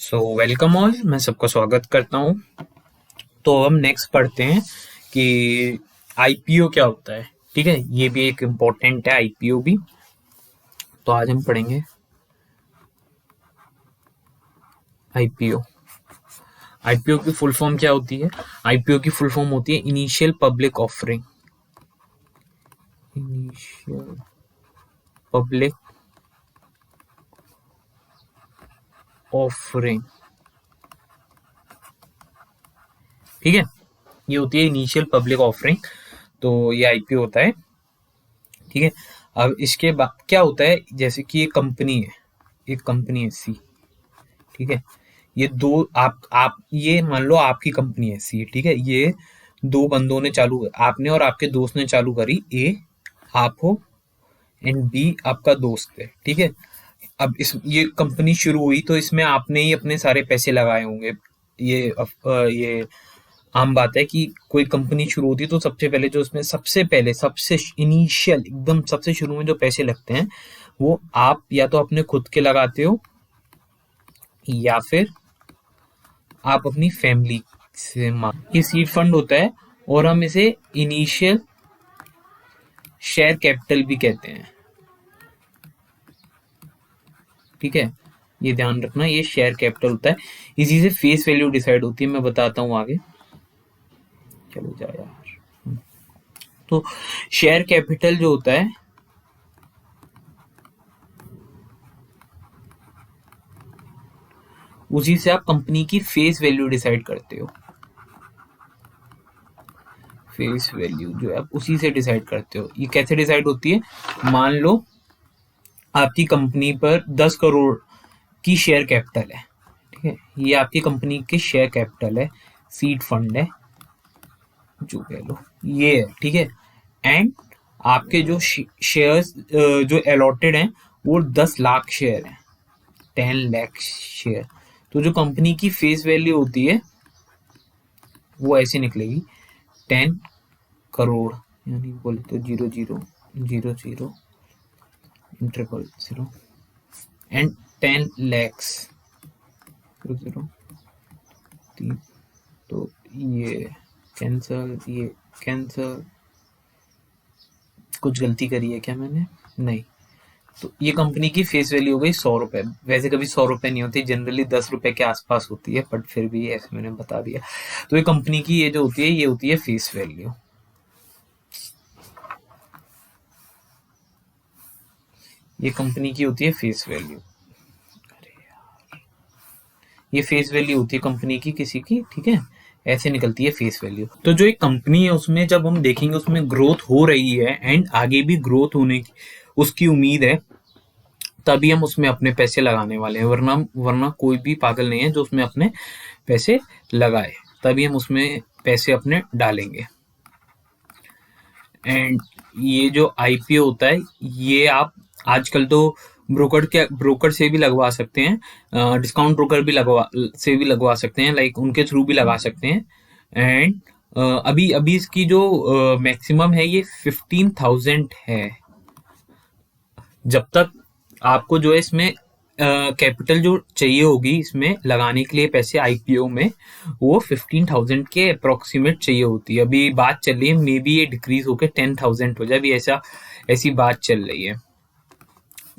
So welcome all, मैं सबका स्वागत करता हूँ। तो हम नेक्स्ट पढ़ते हैं कि आईपीओ क्या होता है। ठीक है, ये भी एक इम्पोर्टेंट है आईपीओ भी। तो आज हम पढ़ेंगे आईपीओ। आईपीओ की फुल फॉर्म क्या होती है? आईपीओ की फुल फॉर्म होती है initial public offering. Initial public offering, ठीक है, ये होती है इनिशियल पब्लिक ऑफरिंग। तो ये आईपीओ होता है। ठीक है, अब इसके बाद क्या होता है, जैसे कि एक कंपनी है, एक कंपनी है सी। ठीक है, ये दो आप ये मान लो आपकी कंपनी है सी। ठीक है, ये दो बंदों ने चालू, आपने और आपके दोस्त ने चालू करी। ए आप हो एंड बी आपका दोस्त है। ठीक है, अब इस ये कंपनी शुरू हुई तो इसमें आपने ही अपने सारे पैसे लगाए होंगे। ये आम बात है कि कोई कंपनी शुरू होती है तो सबसे पहले जो उसमें सबसे पहले सबसे इनिशियल एकदम सबसे शुरू में जो पैसे लगते हैं वो आप या तो अपने खुद के लगाते हो या फिर आप अपनी फैमिली से मांग। ये सीड फंड होता है और हम इसे इनिशियल शेयर कैपिटल भी कहते हैं। ठीक है, ये ध्यान रखना, ये शेयर कैपिटल होता है। इसी से फेस वैल्यू डिसाइड होती है, मैं बताता हूँ आगे। चलो जाओ यार। तो शेयर कैपिटल जो होता है उसी से आप कंपनी की फेस वैल्यू डिसाइड करते हो। फेस वैल्यू जो है आप उसी से डिसाइड करते हो। ये कैसे डिसाइड होती है? मान लो आपकी कंपनी पर 10 करोड़ की शेयर कैपिटल है। ठीक है, ये आपकी कंपनी की शेयर कैपिटल है, सीड फंड है जो कह लो, ये है। ठीक है, एंड आपके जो शेयर्स जो अलॉटेड हैं वो 10 लाख शेयर हैं, 10 लाख शेयर। तो जो कंपनी की फेस वैल्यू होती है वो ऐसे निकलेगी 10 करोड़, यानी बोले तो 0000 ट्रिपल 0 एंड 10 लैक्स 0 3। तो ये कैंसल, ये कैंसल, कुछ गलती करी है क्या मैंने? नहीं। तो ये कंपनी की फेस वैल्यू हो गई 100 रुपए। वैसे कभी 100 रुपए नहीं होती, जनरली 10 रुपए के आसपास होती है, बट फिर भी ऐसे मैंने बता दिया। तो ये कंपनी की ये जो होती है ये होती है फेस वैल्यू। ये कंपनी की होती है फेस वैल्यू। ये फेस वैल्यू होती है कंपनी की किसी की। ठीक है, ऐसे निकलती है फेस वैल्यू। तो जो एक कंपनी है उसमें जब हम देखेंगे उसमें ग्रोथ हो रही है एंड आगे भी ग्रोथ होने की उसकी उम्मीद है, तभी हम उसमें अपने पैसे लगाने वाले हैं। वरना वरना कोई भी पागल नहीं है जो उसमें अपने पैसे लगाए, तभी हम उसमें पैसे अपने डालेंगे। एंड ये जो आईपीओ होता है ये आप आजकल तो ब्रोकर से भी लगवा सकते हैं, डिस्काउंट ब्रोकर भी लगवा सकते हैं, लाइक उनके थ्रू भी लगा सकते हैं। एंड अभी अभी इसकी जो मैक्सिमम है ये 15,000 है। जब तक आपको जो है इसमें कैपिटल जो चाहिए होगी इसमें लगाने के लिए पैसे आईपीओ में, वो 15,000 के अप्रोक्सीमेट चाहिए होती है। अभी बात चल रही है मे बी ये डिक्रीज होकर 10,000 हो जाए, अभी ऐसी बात चल रही है।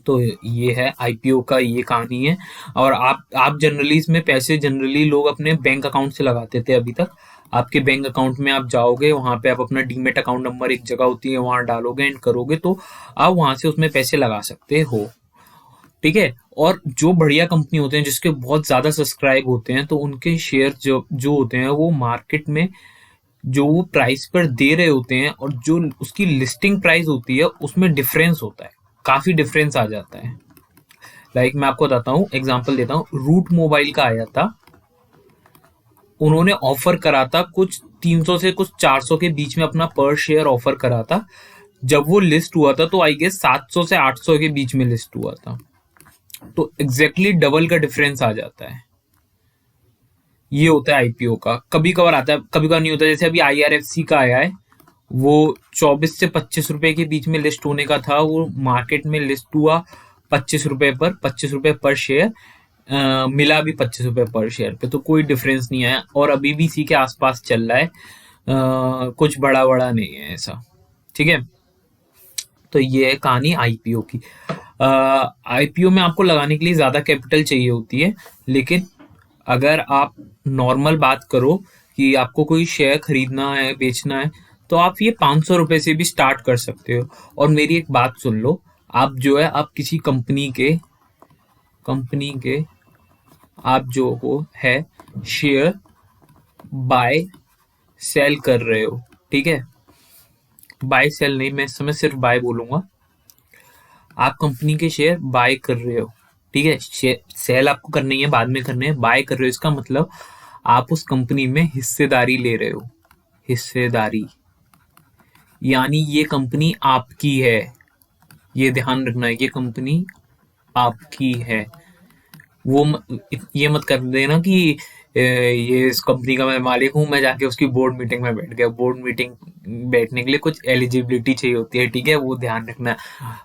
तो ये है आईपीओ का, ये कहानी है। और आप जनरली इसमें पैसे जनरली लोग अपने बैंक अकाउंट से लगाते थे अभी तक। आपके बैंक अकाउंट में आप जाओगे, वहां पे आप अपना डीमेट अकाउंट नंबर एक जगह होती है वहां डालोगे एंड करोगे तो आप वहां से उसमें पैसे लगा सकते हो। ठीक है, और जो बढ़िया कंपनी होते हैं जिसके बहुत ज्यादा सब्सक्राइब होते हैं तो उनके शेयर जो जो होते हैं वो मार्केट में जो वो प्राइस पर दे रहे होते हैं और जो उसकी लिस्टिंग प्राइस होती है उसमें डिफरेंस होता है, काफी डिफरेंस आ जाता है। लाइक मैं आपको बताता हूँ, एग्जांपल देता हूँ, रूट मोबाइल का आया था, उन्होंने ऑफर करा था कुछ 300 से कुछ 400 के बीच में अपना पर शेयर ऑफर करा था। जब वो लिस्ट हुआ था तो आई गेस 700 से 800 के बीच में लिस्ट हुआ था। तो एग्जैक्टली डबल का डिफरेंस आ जाता है। ये होता है आईपीओ का। कभी कभार आता है, कभी कभार नहीं होता। जैसे अभी आईआरएफसी का आया है, वो 24 से 25 रुपए के बीच में लिस्ट होने का था, वो मार्केट में लिस्ट हुआ 25 रुपए पर, 25 रुपए पर शेयर। मिला भी 25 रुपये पर शेयर पे, तो कोई डिफरेंस नहीं आया और अभी भी इसी के आसपास चल रहा है। कुछ बड़ा बड़ा नहीं है ऐसा। ठीक है, तो ये है कहानी आईपीओ की। आईपीओ में आपको लगाने के लिए ज़्यादा कैपिटल चाहिए होती है, लेकिन अगर आप नॉर्मल बात करो कि आपको कोई शेयर खरीदना है बेचना है, तो आप ये 500 रुपये से भी स्टार्ट कर सकते हो। और मेरी एक बात सुन लो, आप जो है आप किसी कंपनी के आप जो हो है शेयर बाय सेल कर रहे हो। ठीक है, बाय सेल नहीं, मैं इस समय सिर्फ बाय बोलूंगा। आप कंपनी के शेयर बाय कर रहे हो। ठीक है, सेल आपको करनी है, बाद में करने है। बाय कर रहे हो इसका मतलब आप उस कंपनी में हिस्सेदारी ले रहे हो। हिस्सेदारी यानी ये कंपनी आपकी है, ये ध्यान रखना है, ये कंपनी आपकी है। ये मत कर देना कि ये इस कंपनी का मैं मालिक हूँ, मैं जाके उसकी बोर्ड मीटिंग में बैठ गया। बोर्ड मीटिंग बैठने के लिए कुछ एलिजिबिलिटी चाहिए होती है। ठीक है, वो ध्यान रखना।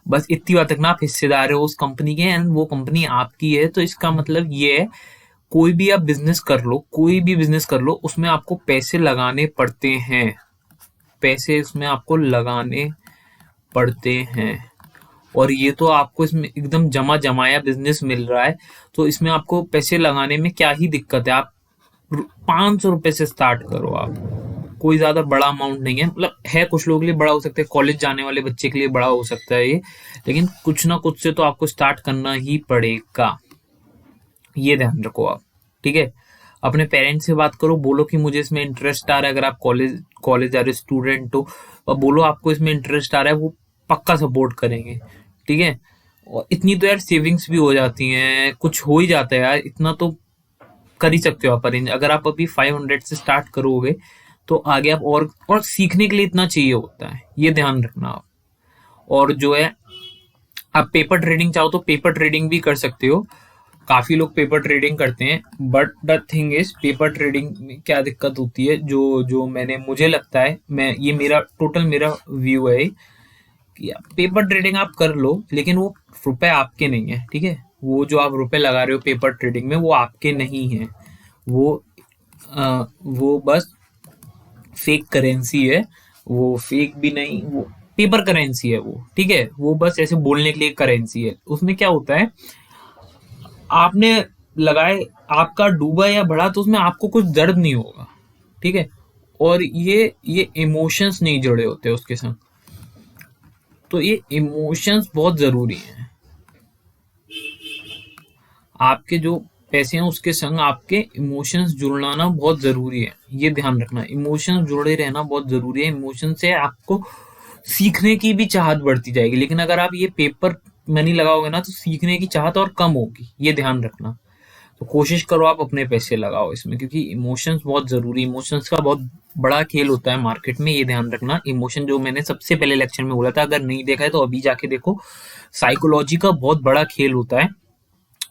बस इतनी बात रखना, आप हिस्सेदार हो उस कंपनी के एंड वो कंपनी आपकी है। तो इसका मतलब ये है, कोई भी आप बिजनेस कर लो, कोई भी बिजनेस कर लो, उसमें आपको पैसे लगाने पड़ते हैं। पैसे उसमें आपको लगाने पड़ते हैं। और ये तो आपको इसमें एकदम जमा जमाया बिजनेस मिल रहा है, तो इसमें आपको पैसे लगाने में क्या ही दिक्कत है। आप 500 रुपये से स्टार्ट करो। आप कोई ज्यादा बड़ा अमाउंट नहीं है, मतलब है कुछ लोगों के लिए बड़ा हो सकता है, कॉलेज जाने वाले बच्चे के लिए बड़ा हो सकता है ये, लेकिन कुछ ना कुछ से तो आपको स्टार्ट करना ही पड़ेगा। ये ध्यान रखो आप। ठीक है, अपने पेरेंट्स से बात करो, बोलो कि मुझे इसमें इंटरेस्ट आ रहा है। अगर आप कॉलेज कॉलेज जा रहे स्टूडेंट हो और बोलो आपको इसमें इंटरेस्ट आ रहा है, वो पक्का सपोर्ट करेंगे। ठीक है, और इतनी तो यार सेविंग्स भी हो जाती हैं, कुछ हो ही जाता है यार, इतना तो कर ही सकते हो आप अरेंज। अगर आप अभी 500 से स्टार्ट करोगे तो आगे आप और सीखने के लिए इतना चाहिए होता है, ये ध्यान रखना आप। और जो है, आप पेपर ट्रेडिंग चाहो तो पेपर ट्रेडिंग भी कर सकते हो। काफी लोग पेपर ट्रेडिंग करते हैं, but the thing is paper trading में क्या दिक्कत होती है, जो जो मुझे लगता है, मैं ये मेरा व्यू है कि पेपर ट्रेडिंग आप कर लो, लेकिन वो रुपए आपके नहीं है। ठीक है, वो जो आप रुपए लगा रहे हो पेपर ट्रेडिंग में, वो आपके नहीं है। वो वो बस फेक करेंसी है। वो फेक भी नहीं, वो पेपर करेंसी है वो। ठीक है, वो बस ऐसे बोलने के लिए करेंसी है। उसमें क्या होता है, आपने लगाए, आपका डूबा या बढ़ा तो उसमें आपको कुछ दर्द नहीं होगा। ठीक है, और ये इमोशंस नहीं जुड़े होते उसके संग। तो ये इमोशंस बहुत जरूरी हैं। आपके जो पैसे हैं उसके संग आपके इमोशंस जुड़ना बहुत जरूरी है, ये ध्यान रखना। इमोशंस जुड़े रहना बहुत जरूरी है। इमोशन से आपको सीखने की भी चाहत बढ़ती जाएगी, लेकिन अगर आप ये पेपर मनी लगाओगे ना, तो सीखने की चाहत और कम होगी, ये ध्यान रखना। तो कोशिश करो आप अपने पैसे लगाओ इसमें, क्योंकि इमोशंस बहुत जरूरी, इमोशंस का बहुत बड़ा खेल होता है मार्केट में, ये ध्यान रखना। इमोशन जो मैंने सबसे पहले लेक्चर में बोला था, अगर नहीं देखा है तो अभी जाके देखो। साइकोलॉजी का बहुत बड़ा खेल होता है,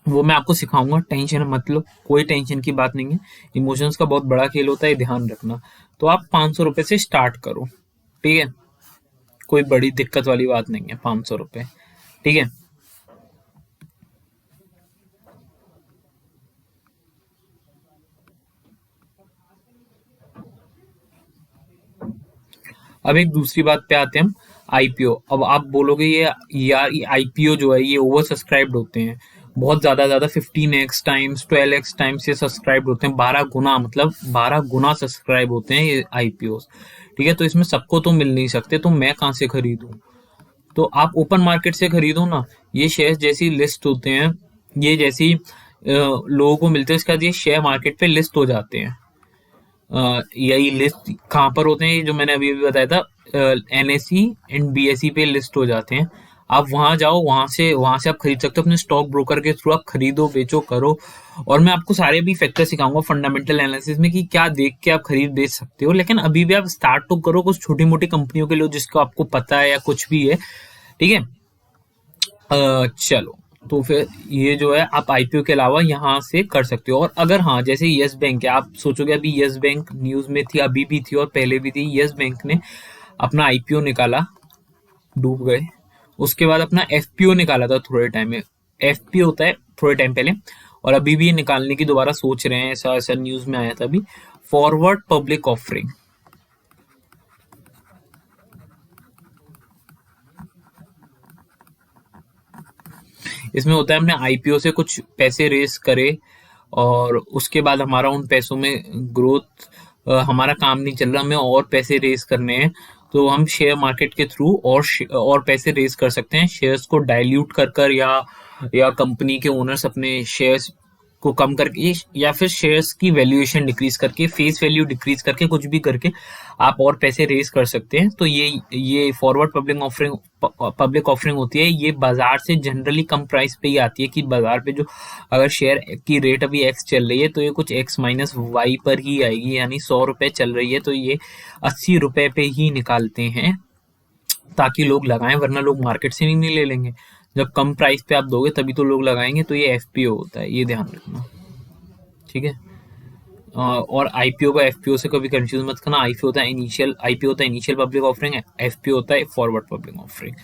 वो मैं आपको सिखाऊंगा, टेंशन मत लो, कोई टेंशन की बात नहीं है। इमोशंस का बहुत बड़ा खेल होता है, ध्यान रखना। तो आप 500 रुपये से स्टार्ट करो। ठीक है, कोई बड़ी दिक्कत वाली बात नहीं है, 500 रुपये। ठीक है, अब एक दूसरी बात पे आते हैं हम, आईपीओ। अब आप बोलोगे ये यार, ये आईपीओ जो है ये ओवर सब्सक्राइब्ड होते हैं, बहुत ज्यादा 15x टाइम्स 12x टाइम्स ये सब्सक्राइब होते हैं, 12 गुना, मतलब 12 गुना सब्सक्राइब होते हैं ये आईपीओ। ठीक है, तो इसमें सबको तो मिल नहीं सकते, तो मैं कहाँ से खरीदूं? तो आप ओपन मार्केट से खरीदो ना। ये शेयर जैसी लिस्ट होते हैं, ये जैसी लोगों को मिलते हैं, इसके बाद ये शेयर मार्केट पे लिस्ट हो जाते हैं। यही लिस्ट कहाँ पर होते हैं, ये जो मैंने अभी अभी बताया था, एनएसई एंड बीएसई पे लिस्ट हो जाते हैं। आप वहां जाओ, वहां से आप खरीद सकते हो, अपने स्टॉक ब्रोकर के थ्रू आप खरीदो बेचो करो। और मैं आपको सारे भी फैक्टर सिखाऊंगा फंडामेंटल एनालिसिस में, कि क्या देख के आप खरीद बेच सकते हो। लेकिन अभी भी आप स्टार्ट तो करो कुछ छोटी मोटी कंपनियों के लिए जिसको आपको पता है या कुछ भी है। ठीक है, चलो, तो फिर ये जो है आप आईपीओ के अलावा यहाँ से कर सकते हो। और अगर हाँ, जैसे यस बैंक है, आप सोचोगे अभी यस बैंक न्यूज में थी, अभी भी थी और पहले भी थी। यस बैंक ने अपना आईपीओ निकाला, डूब गए। उसके बाद अपना एफपीओ निकाला था थोड़े टाइम में, एफपीओ होता है थोड़े टाइम पहले, और अभी भी निकालने की दोबारा सोच रहे हैं, ऐसा ऐसा न्यूज में आया था अभी। फॉरवर्ड पब्लिक ऑफरिंग, इसमें होता है हमने आईपीओ से कुछ पैसे रेस करे और उसके बाद हमारा उन पैसों में ग्रोथ, हमारा काम नहीं चल रहा, हमें और पैसे रेस करने हैं, तो हम शेयर मार्केट के थ्रू और पैसे रेस कर सकते हैं, शेयर्स को डाइल्यूट कर कर, या कंपनी के ओनर्स अपने शेयर्स को कम करके, या फिर शेयर्स की वैल्यूएशन डिक्रीज करके, फेस वैल्यू डिक्रीज करके, कुछ भी करके आप और पैसे रेज कर सकते हैं। तो ये फॉरवर्ड पब्लिक ऑफरिंग होती है। ये बाजार से जनरली कम प्राइस पे ही आती है, कि बाजार पे जो अगर शेयर की रेट अभी एक्स चल रही है तो ये कुछ एक्स माइनस वाई पर ही आएगी, यानी 100 रुपए चल रही है तो ये 80 रुपए पे ही निकालते हैं, ताकि लोग लगाएं, वरना लोग मार्केट से नहीं ले लेंगे। जब कम प्राइस पे आप दोगे तभी तो लोग लगाएंगे, तो ये एफपीओ होता है, ये ध्यान रखना, ठीक है। और आईपीओ को एफपीओ से कभी कंफ्यूज मत करना। आईपीओ होता है इनिशियल पब्लिक ऑफरिंग है, एफपीओ होता है फॉरवर्ड पब्लिक ऑफरिंग।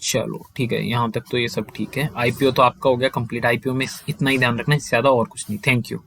चलो ठीक है, यहाँ तक तो ये सब ठीक है। आईपीओ तो आपका हो गया कंप्लीट। आईपीओ में इतना ही ध्यान रखना है, इससे ज्यादा और कुछ नहीं। Thank you.